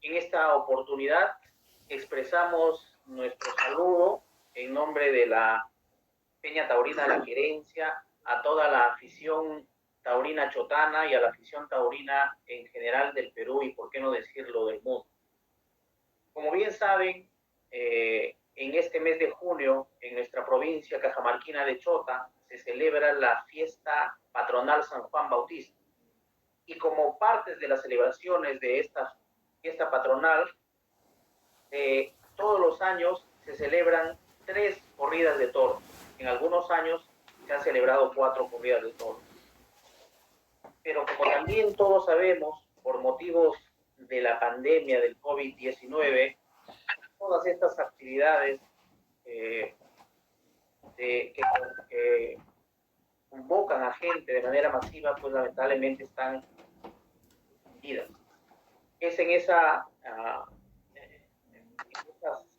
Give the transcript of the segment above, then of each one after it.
En esta oportunidad expresamos nuestro saludo en nombre de la Peña Taurina La Querencia a toda la afición taurina chotana y a la afición taurina en general del Perú y, por qué no decirlo, del mundo. Como bien saben, en este mes de junio, en nuestra provincia cajamarquina de Chota, se celebra la fiesta patronal San Juan Bautista. Y como partes de las celebraciones de esta fiesta patronal, todos los años se celebran 3 corridas de toros. En algunos años se han celebrado 4 corridas de toros. Pero como también todos sabemos, por motivos de la pandemia del COVID-19, todas estas actividades que convocan a gente de manera masiva, pues lamentablemente están suspendidas. Es en esas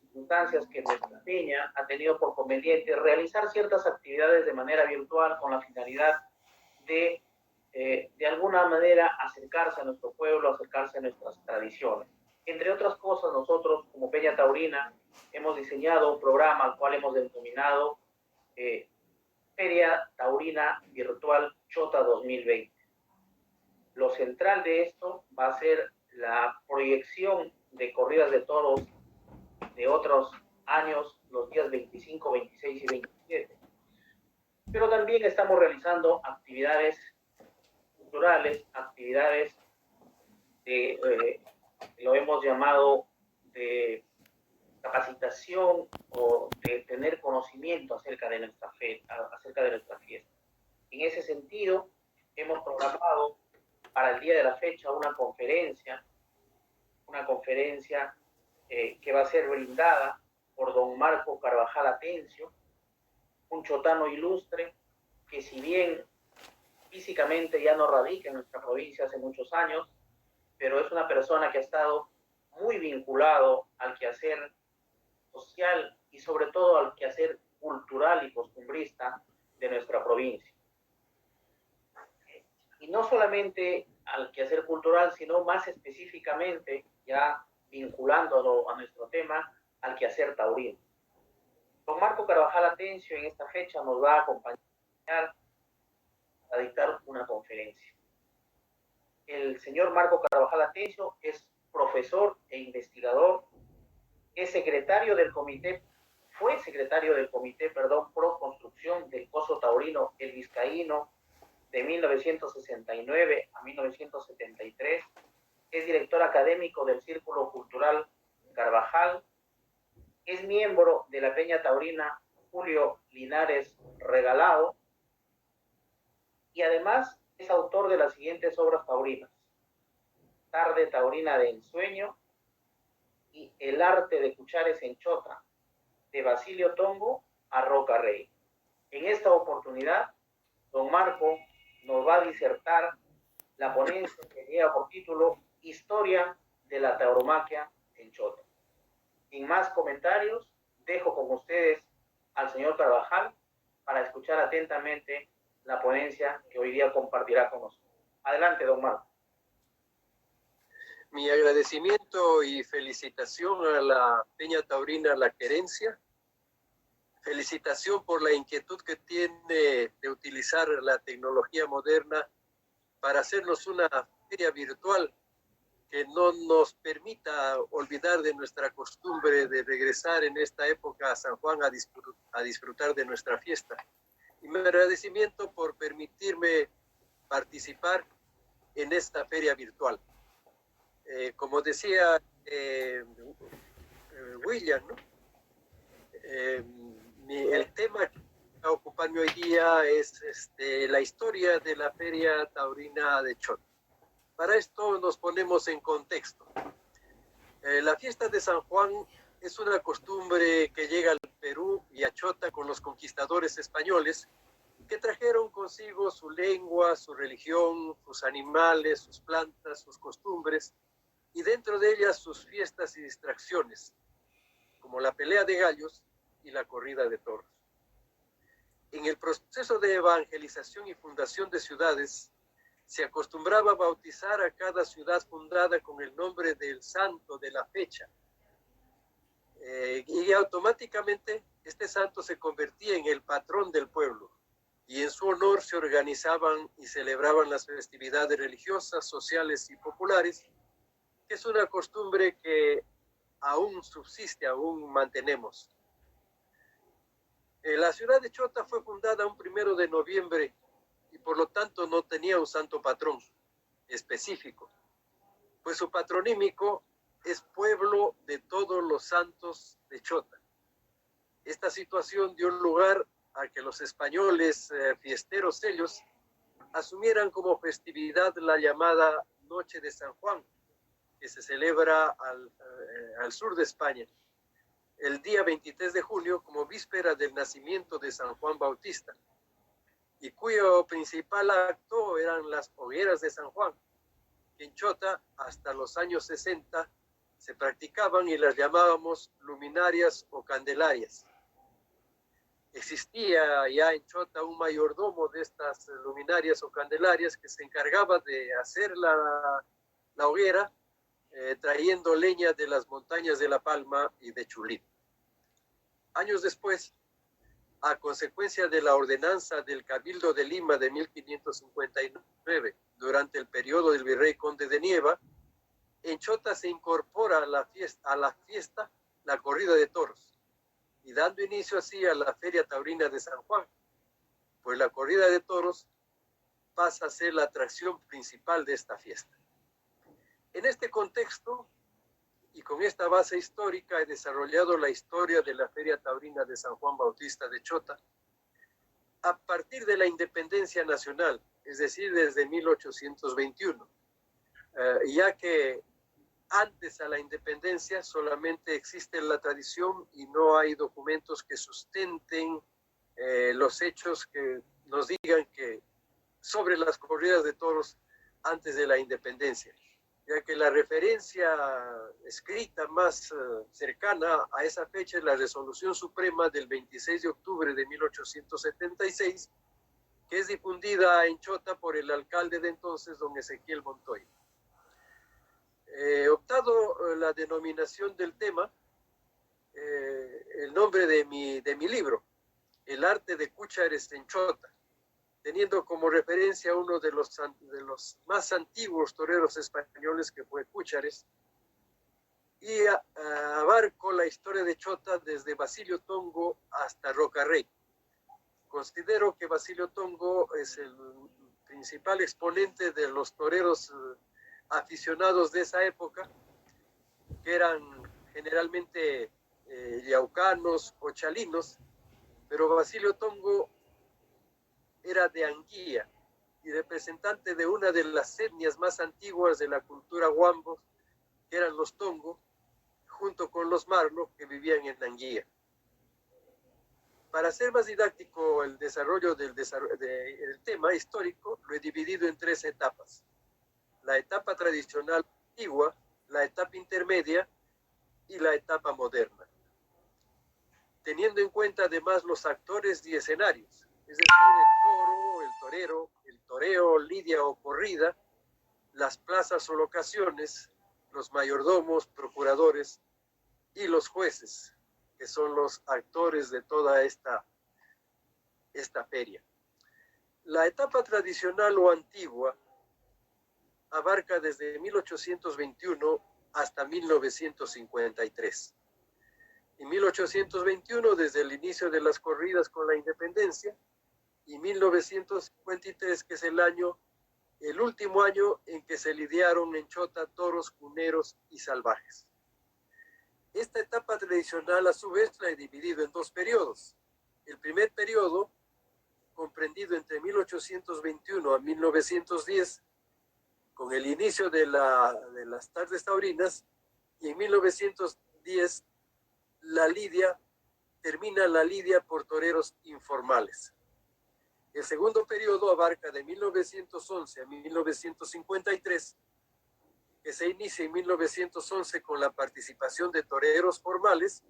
circunstancias que nuestra peña ha tenido por conveniente realizar ciertas actividades de manera virtual con la finalidad de alguna manera acercarse a nuestro pueblo, acercarse a nuestras tradiciones. Entre otras cosas, nosotros como Peña Taurina hemos diseñado un programa al cual hemos denominado Feria Taurina Virtual Chota 2020. Lo central de esto va a ser la proyección de corridas de toros de otros años, los días 25, 26 y 27. Pero también estamos realizando actividades culturales, actividades lo hemos llamado de capacitación o de tener conocimiento acerca de nuestra fiesta. En ese sentido, hemos programado para el día de la fecha una conferencia que va a ser brindada por don Marco Carvajal Atencio, un chotano ilustre que, si bien físicamente ya no radica en nuestra provincia hace muchos años, pero es una persona que ha estado muy vinculado al quehacer social y sobre todo al quehacer cultural y costumbrista de nuestra provincia. Y no solamente al quehacer cultural, sino más específicamente, ya vinculándolo a nuestro tema, al quehacer taurino. Don Marco Carvajal Atencio en esta fecha nos va a acompañar a dictar una conferencia. El señor Marco Carvajal Atencio es profesor e investigador, es secretario del comité, fue secretario del comité, pro construcción del Coso Taurino El Vizcaíno de 1969 a 1973, es director académico del Círculo Cultural Carvajal, es miembro de la Peña Taurina Julio Linares Regalado y además es autor de las siguientes obras taurinas: Tarde Taurina de Ensueño y El arte de cuchares en Chota, de Basilio Tombo a Roca Rey. En esta oportunidad, don Marco nos va a disertar la ponencia que lleva por título Historia de la tauromaquia en Chota. Sin más comentarios, dejo con ustedes al señor Carvajal para escuchar atentamente la ponencia que hoy día compartirá con nosotros. Adelante, don Marco. Mi agradecimiento y felicitación a la Peña Taurina La Querencia. Felicitación por la inquietud que tiene de utilizar la tecnología moderna para hacernos una feria virtual que no nos permita olvidar de nuestra costumbre de regresar en esta época a San Juan a disfrutar de nuestra fiesta. Y mi agradecimiento por permitirme participar en esta feria virtual. Como decía William, ¿no? El tema que va a ocuparme hoy día es la historia de la Feria Taurina de Chota. Para esto nos ponemos en contexto. La fiesta de San Juan es una costumbre que llega al Perú y a Chota con los conquistadores españoles, que trajeron consigo su lengua, su religión, sus animales, sus plantas, sus costumbres, y dentro de ellas sus fiestas y distracciones, como la pelea de gallos y la corrida de toros. En el proceso de evangelización y fundación de ciudades, se acostumbraba a bautizar a cada ciudad fundada con el nombre del santo de la fecha. Y automáticamente este santo se convertía en el patrón del pueblo, y en su honor se organizaban y celebraban las festividades religiosas, sociales y populares, que es una costumbre que aún subsiste, aún mantenemos. La ciudad de Chota fue fundada un 1 de noviembre y por lo tanto no tenía un santo patrón específico, pues su patronímico es Pueblo de Todos los Santos de Chota. Esta situación dio lugar a que los españoles fiesteros ellos asumieran como festividad la llamada Noche de San Juan, que se celebra al sur de España, el día 23 de junio como víspera del nacimiento de San Juan Bautista, y cuyo principal acto eran las hogueras de San Juan, que en Chota hasta los años 60 se practicaban y las llamábamos luminarias o candelarias. Existía ya en Chota un mayordomo de estas luminarias o candelarias que se encargaba de hacer la hoguera, trayendo leña de las montañas de La Palma y de Chulín. Años después, a consecuencia de la ordenanza del Cabildo de Lima de 1559, durante el periodo del virrey Conde de Nieva, en Chota se incorpora a la fiesta la corrida de toros, y dando inicio así a la Feria Taurina de San Juan, pues la corrida de toros pasa a ser la atracción principal de esta fiesta. En este contexto y con esta base histórica he desarrollado la historia de la Feria Taurina de San Juan Bautista de Chota a partir de la independencia nacional, es decir, desde 1821, ya que antes a la independencia solamente existe la tradición y no hay documentos que sustenten los hechos que nos digan que sobre las corridas de toros antes de la independencia, ya que la referencia escrita más cercana a esa fecha es la Resolución Suprema del 26 de octubre de 1876, que es difundida en Chota por el alcalde de entonces, don Ezequiel Montoya. He optado la denominación del tema, el nombre de mi libro, El arte de Cúchares en Chota, teniendo como referencia a uno de los más antiguos toreros españoles, que fue Cúchares, y abarco la historia de Chota desde Basilio Tongo hasta Rocarrey. Considero que Basilio Tongo es el principal exponente de los toreros aficionados de esa época, que eran generalmente yaucanos o chalinos, pero Basilio Tongo era de Anguía y representante de una de las etnias más antiguas de la cultura huambo, que eran los Tongo, junto con los Marlo, que vivían en Anguía. Para ser más didáctico el desarrollo del tema histórico, lo he dividido en 3 etapas: la etapa tradicional antigua, la etapa intermedia y la etapa moderna, teniendo en cuenta además los actores y escenarios, es decir, el toro, el torero, el toreo, lidia o corrida, las plazas o locaciones, los mayordomos, procuradores y los jueces, que son los actores de toda esta feria. La etapa tradicional o antigua abarca desde 1821 hasta 1953. En 1821, desde el inicio de las corridas con la independencia, y 1953, que es el último año en que se lidiaron en Chota toros, cuneros y salvajes. Esta etapa tradicional, a su vez, la he dividido en 2 periodos. El primer periodo, comprendido entre 1821 a 1910, con el inicio de las tardes taurinas, y en 1910 termina la lidia por toreros informales. El segundo periodo abarca de 1911 a 1953, que se inicia en 1911 con la participación de toreros formales,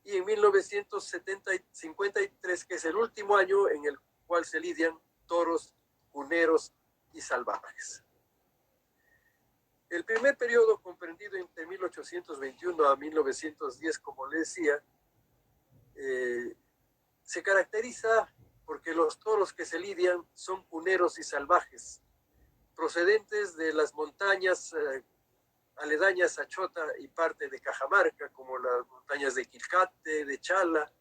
y en 1953, que es el último año en el cual se lidian toros, cuneros y salvajes. El primer periodo, comprendido entre 1821 a 1910, como le decía, se caracteriza porque los toros que se lidian son cuneros y salvajes, procedentes de las montañas aledañas a Chota y parte de Cajamarca, como las montañas de Quilcate, de Chala,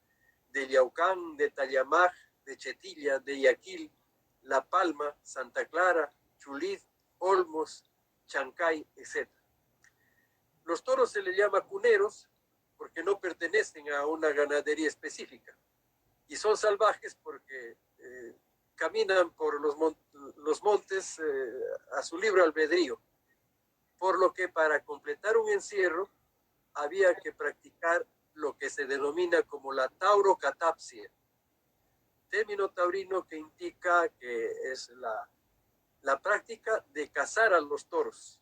de Yaucán, de Tayamaj, de Chetilla, de Yaquil, La Palma, Santa Clara, Chulid, Olmos, Chancay, etc. Los toros se les llama cuneros porque no pertenecen a una ganadería específica y son salvajes porque caminan por los montes a su libre albedrío, por lo que para completar un encierro había que practicar lo que se denomina como la taurocatapsia, término taurino que indica que es la práctica de cazar a los toros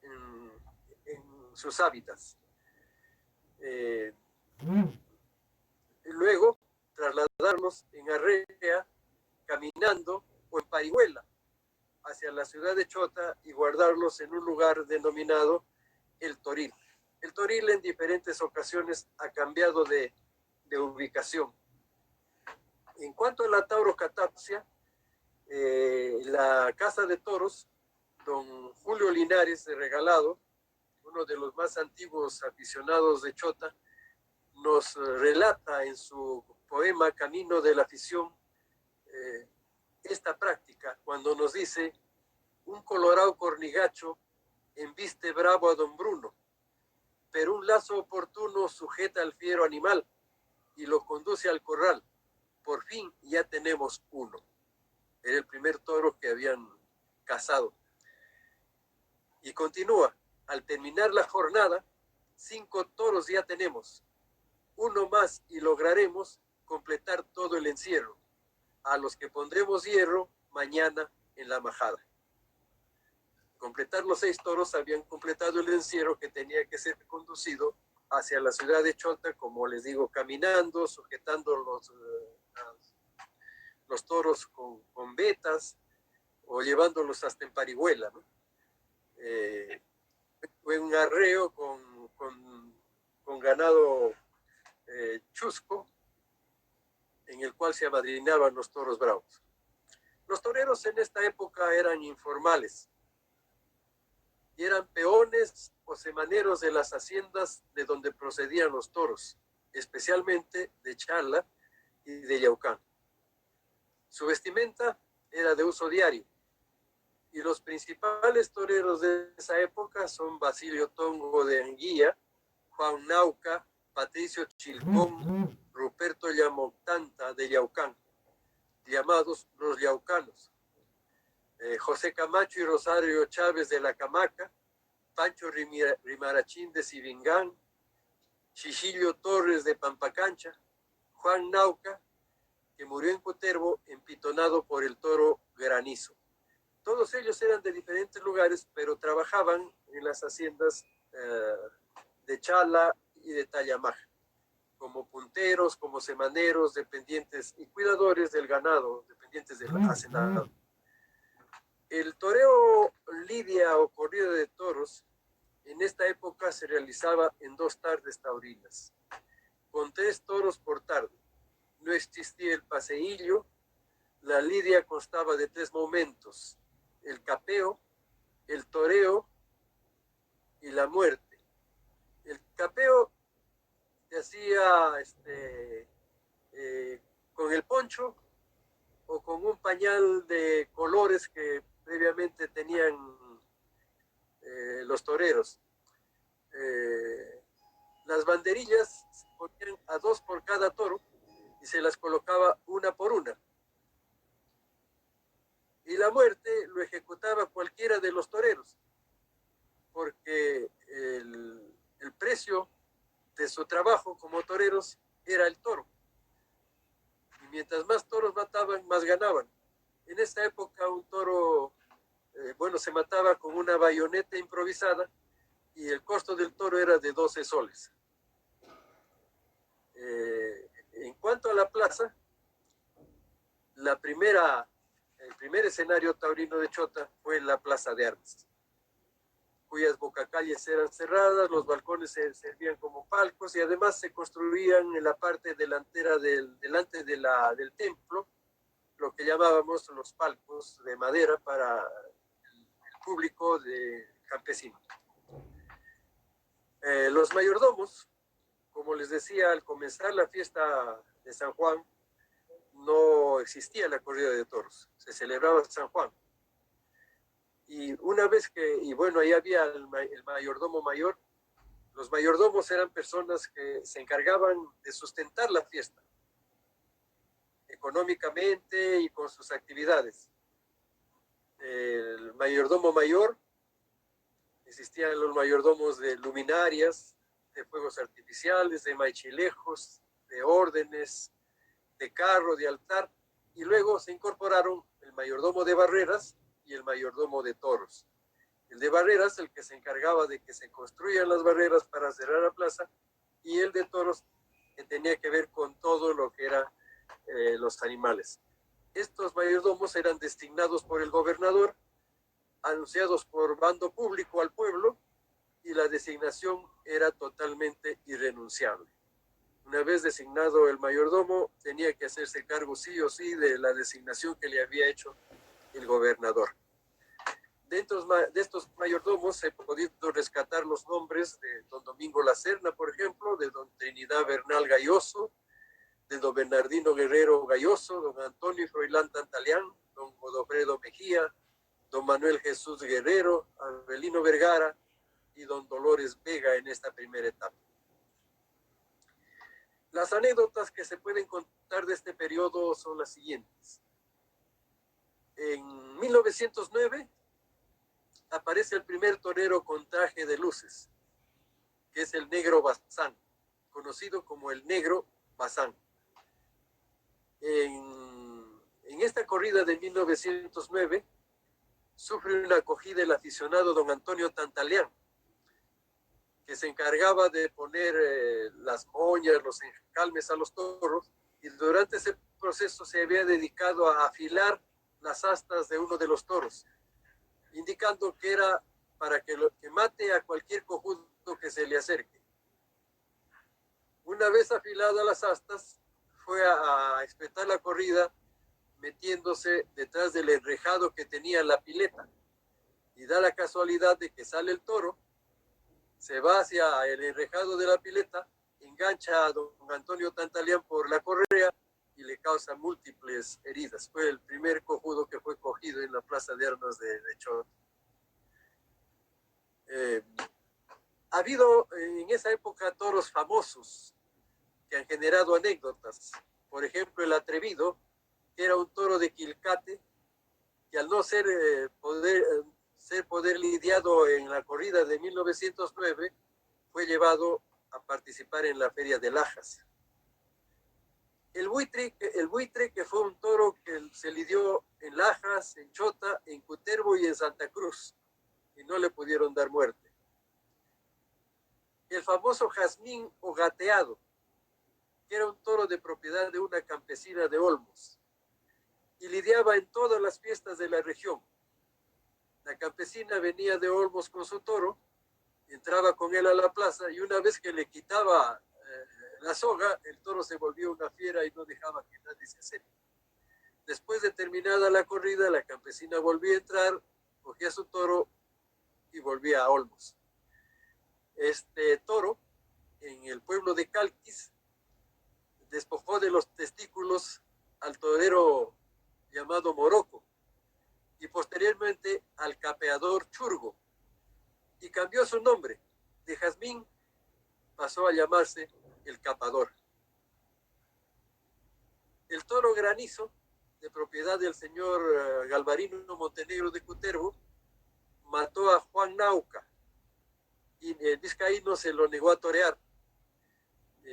en sus hábitats. Luego, trasladarlos en arrea, caminando o en parihuela hacia la ciudad de Chota y guardarlos en un lugar denominado El Toril. El Toril en diferentes ocasiones ha cambiado de ubicación. En cuanto a la taurocatapsia, la Casa de Toros, don Julio Linares de Regalado, uno de los más antiguos aficionados de Chota, nos relata en su poema Camino de la Afición esta práctica cuando nos dice: un colorado cornigacho embiste bravo a don Bruno, pero un lazo oportuno sujeta al fiero animal y lo conduce al corral. Por fin ya tenemos uno. Era el primer toro que habían cazado. Y continúa: al terminar la jornada, 5 toros ya tenemos. Uno más y lograremos completar todo el encierro, a los que pondremos hierro mañana en la majada. Completar los 6 toros habían completado el encierro que tenía que ser conducido hacia la ciudad de Chota, como les digo, caminando, sujetando los toros con vetas o llevándolos hasta en parihuela, ¿no? Fue un arreo con ganado chusco, en el cual se amadrinaban los toros bravos. Los toreros en esta época eran informales y eran peones o semaneros de las haciendas de donde procedían los toros, especialmente de Chala y de Yaucán. Su vestimenta era de uso diario y los principales toreros de esa época son Basilio Tongo de Anguilla, Juan Nauca, Patricio Chilcón, Ruperto Llamoctanta de Yaucán, llamados los Yaucanos, José Camacho y Rosario Chávez de la Camaca, Pancho Rimarachín de Sibingán, Chichillo Torres de Pampacancha, Juan Nauca, que murió en Cutervo, empitonado por el toro Granizo. Todos ellos eran de diferentes lugares, pero trabajaban en las haciendas de Chala y de Tayamaj, como punteros, como semaneros, dependientes y cuidadores del ganado, dependientes del hacendado. El toreo lidia o corrida de toros en esta época se realizaba en 2 tardes taurinas, con 3 toros por tarde. No existía el paseillo. La lidia constaba de 3 momentos: el capeo, el toreo y la muerte. El capeo se hacía con el poncho o con un pañal de colores que previamente tenían los toreros. Las banderillas se ponían a 2 por cada toro y se las colocaba una por una. Y la muerte lo ejecutaba cualquiera de los toreros, porque el precio de su trabajo como toreros era el toro. Y mientras más toros mataban, más ganaban. En esta época un toro, se mataba con una bayoneta improvisada y el costo del toro era de 12 soles. En cuanto a la plaza, el primer escenario taurino de Chota fue la Plaza de Armas, cuyas bocacalles eran cerradas, los balcones se servían como palcos y además se construían en la parte delantera delante del templo, lo que llamábamos los palcos de madera para el público de campesino. Los mayordomos, como les decía, al comenzar la fiesta de San Juan, no existía la corrida de toros, se celebraba San Juan. Y una vez ahí había el mayordomo mayor. Los mayordomos eran personas que se encargaban de sustentar la fiesta económicamente y con sus actividades. El mayordomo mayor, existían los mayordomos de luminarias, de fuegos artificiales, de maichilejos, de órdenes, de carro, de altar, y luego se incorporaron el mayordomo de barreras y el mayordomo de toros. El de barreras, el que se encargaba de que se construyan las barreras para cerrar la plaza, y el de toros, que tenía que ver con todo lo que eran los animales. Estos mayordomos eran designados por el gobernador, anunciados por bando público al pueblo, y la designación era totalmente irrenunciable. Una vez designado el mayordomo, tenía que hacerse cargo sí o sí de la designación que le había hecho el gobernador. Dentro de estos mayordomos he podido rescatar los nombres de don Domingo Lacerna, por ejemplo, de don Trinidad Bernal Galloso, de don Bernardino Guerrero Galloso, don Antonio Froilán Tantaleán, don Godofredo Mejía, don Manuel Jesús Guerrero, Abelino Vergara y don Dolores Vega en esta primera etapa. Las anécdotas que se pueden contar de este periodo son las siguientes. En 1909 aparece el primer torero con traje de luces, que es el Negro Bazán, conocido como el Negro Bazán. En esta corrida de 1909 sufre una acogida el aficionado don Antonio Tantaleán, que se encargaba de poner las moñas, los encalmes a los toros, y durante ese proceso se había dedicado a afilar las astas de uno de los toros, indicando que era para que mate a cualquier cojudo que se le acerque. Una vez afiladas las astas, fue a espetar la corrida metiéndose detrás del enrejado que tenía la pileta. Y da la casualidad de que sale el toro, se va hacia el enrejado de la pileta, engancha a don Antonio Tantaleán por la correa y le causa múltiples heridas. Fue el primer cojudo que fue cogido en la Plaza de Armas de Chota. Ha habido en esa época toros famosos que han generado anécdotas. Por ejemplo, el Atrevido, que era un toro de quilcate, que al no ser poder lidiado en la corrida de 1909, fue llevado a participar en la Feria de Lajas. El buitre, que fue un toro que se lidió en Lajas, en Chota, en Cutervo y en Santa Cruz, y no le pudieron dar muerte. El famoso Jazmín o Gateado, que era un toro de propiedad de una campesina de Olmos, y lidiaba en todas las fiestas de la región. La campesina venía de Olmos con su toro, entraba con él a la plaza, y una vez que le quitaba la soga, el toro se volvió una fiera y no dejaba que nadie se acerque. Después de terminada la corrida, la campesina volvía a entrar, cogía su toro y volvía a Olmos. Este toro, en el pueblo de Calquis, despojó de los testículos al torero llamado Moroco y posteriormente al capeador Churgo, y cambió su nombre. De Jazmín pasó a llamarse el Capador. El toro Granizo, de propiedad del señor Galvarino Montenegro de Cutervo, mató a Juan Nauca y el vizcaíno se lo negó a torear.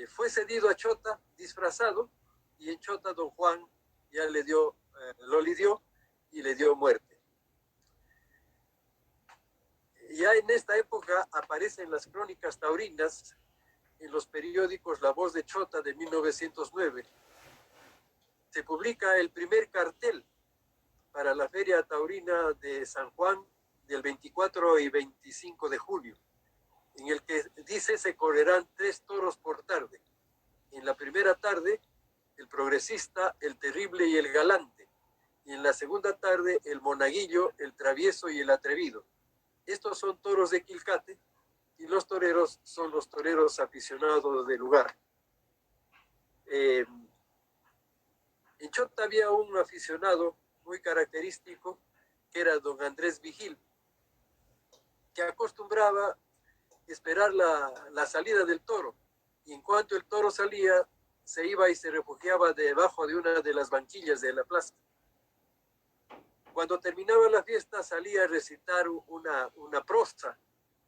Fue cedido a Chota disfrazado, y en Chota don Juan ya lo lidió y le dio muerte. Ya en esta época aparecen las crónicas taurinas en los periódicos La Voz de Chota de 1909. Se publica el primer cartel para la Feria Taurina de San Juan del 24 y 25 de junio, en el que dice se correrán 3 toros por tarde. En la primera tarde, el progresista, el terrible y el galante. Y en la segunda tarde, el monaguillo, el travieso y el atrevido. Estos son toros de Quilcate y los toreros son los toreros aficionados del lugar. En Chota había un aficionado muy característico que era don Andrés Vigil, que acostumbraba esperar la salida del toro, y en cuanto el toro salía, se iba y se refugiaba debajo de una de las banquillas de la plaza. Cuando terminaba la fiesta, salía a recitar una prosa,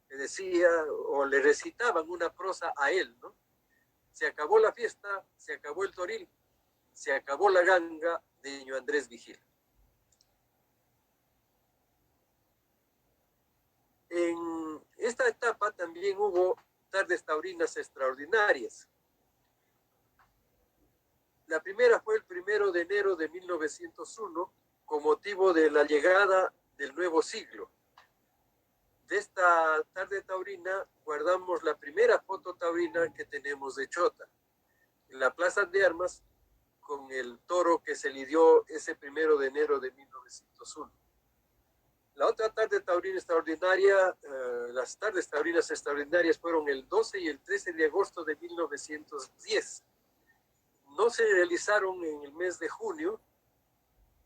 que decía, o le recitaban una prosa a él, ¿no? Se acabó la fiesta, se acabó el toril, se acabó la ganga de Ño Andrés Vigil. En esta etapa también hubo tardes taurinas extraordinarias. La primera fue el 1 de enero de 1901, con motivo de la llegada del nuevo siglo. De esta tarde taurina guardamos la primera foto taurina que tenemos de Chota, en la Plaza de Armas, con el toro que se lidió ese 1 de enero de 1901. La otra tarde taurina extraordinaria, las tardes taurinas extraordinarias fueron el 12 y el 13 de agosto de 1910. No se realizaron en el mes de junio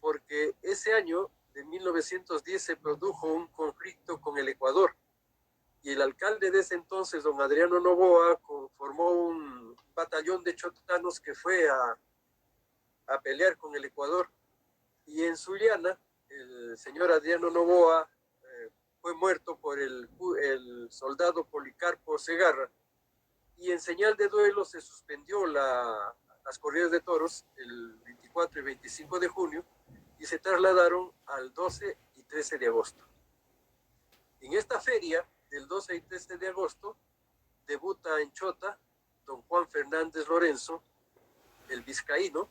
porque ese año de 1910 se produjo un conflicto con el Ecuador y el alcalde de ese entonces, don Adriano Noboa, formó un batallón de chotanos que fue a pelear con el Ecuador, y en Sullana el señor Adriano Noboa fue muerto por el soldado Policarpo Segarra, y en señal de duelo se suspendió las corridas de toros el 24 y 25 de junio y se trasladaron al 12 y 13 de agosto. En esta feria del 12 y 13 de agosto debuta en Chota don Juan Fernández Lorenzo, el vizcaíno,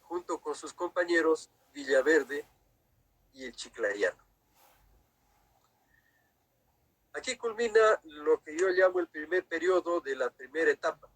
junto con sus compañeros Villaverde y el Chiclayano. Aquí culmina lo que yo llamo el primer periodo de la primera etapa.